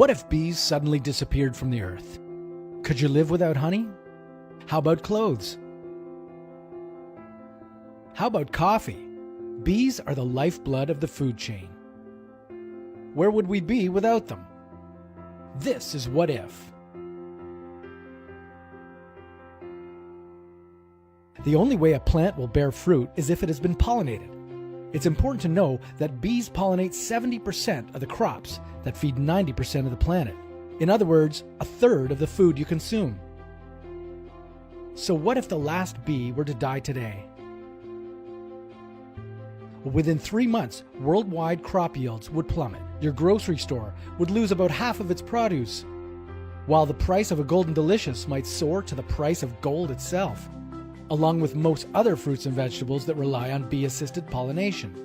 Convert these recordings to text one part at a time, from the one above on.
What if bees suddenly disappeared from the earth? Could you live without honey? How about clothes? How about coffee? Bees are the lifeblood of the food chain. Where would we be without them? This is What If. The only way a plant will bear fruit is if it has been pollinated. It's important to know that bees pollinate 70% of the crops that feed 90% of the planet. In other words, a third of the food you consume. So what if the last bee were to die today? Within 3 months, worldwide crop yields would plummet. Your grocery store would lose about half of its produce, while the price of a Golden Delicious might soar to the price of gold itself, along with most other fruits and vegetables that rely on bee-assisted pollination.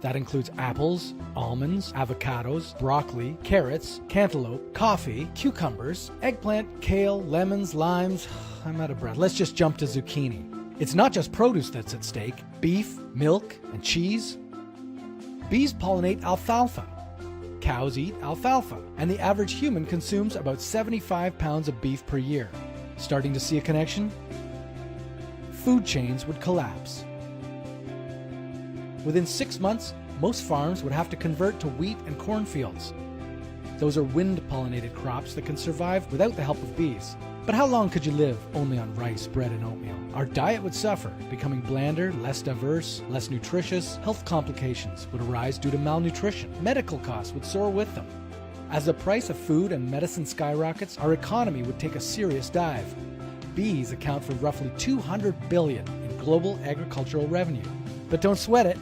That includes apples, almonds, avocados, broccoli, carrots, cantaloupe, coffee, cucumbers, eggplant, kale, lemons, limes. I'm out of breath. Let's just jump to zucchini. It's not just produce that's at stake. Beef, milk, and cheese. Bees pollinate alfalfa. Cows eat alfalfa, and the average human consumes about 75 pounds of beef per year. Starting to see a connection? Food chains would collapse. Within 6 months, most farms would have to convert to wheat and cornfields. Those are wind-pollinated crops that can survive without the help of bees. But how long could you live only on rice, bread, and oatmeal? Our diet would suffer, becoming blander, less diverse, less nutritious. Health complications would arise due to malnutrition. Medical costs would soar with them. As the price of food and medicine skyrockets, our economy would take a serious dive. Bees account for roughly $200 billion in global agricultural revenue. But don't sweat it.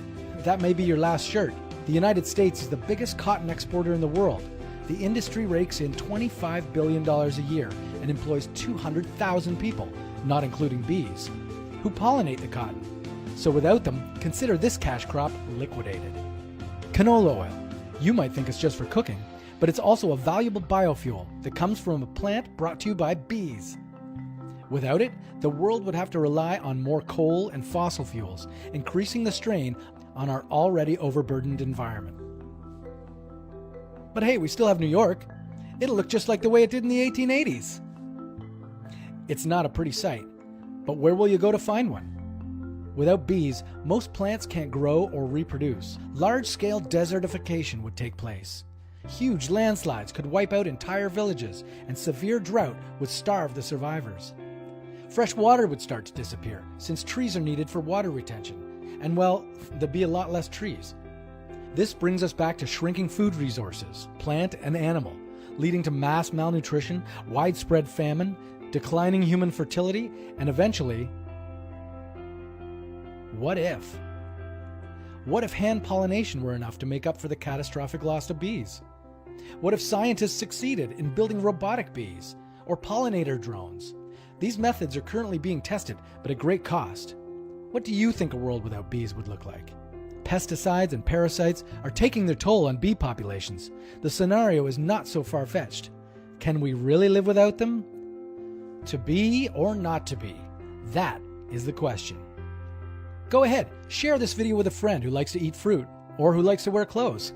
That may be your last shirt. The United States is the biggest cotton exporter in the world. The industry rakes in $25 billion a year and employs 200,000 people, not including bees, who pollinate the cotton. So without them, consider this cash crop liquidated. Canola oil. You might think it's just for cooking, but it's also a valuable biofuel that comes from a plant brought to you by bees. Without it, the world would have to rely on more coal and fossil fuels, increasing the strain on our already overburdened environment. But hey, we still have New York. It'll look just like the way it did in the 1880s. It's not a pretty sight, but where will you go to find one? Without bees, most plants can't grow or reproduce. Large-scale desertification would take place. Huge landslides could wipe out entire villages, and severe drought would starve the survivors. Fresh water would start to disappear, since trees are needed for water retention. And well, there'd be a lot less trees. This brings us back to shrinking food resources, plant and animal, leading to mass malnutrition, widespread famine, declining human fertility, and eventually, what if? What if hand pollination were enough to make up for the catastrophic loss of bees? What if scientists succeeded in building robotic bees or pollinator drones? These methods are currently being tested, but at great cost. What do you think a world without bees would look like? Pesticides and parasites are taking their toll on bee populations. The scenario is not so far-fetched. Can we really live without them? To be or not to be? That is the question. Go ahead, share this video with a friend who likes to eat fruit or who likes to wear clothes.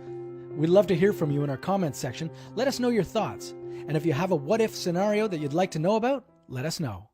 We'd love to hear from you in our comments section. Let us know your thoughts. And if you have a what-if scenario that you'd like to know about, let us know.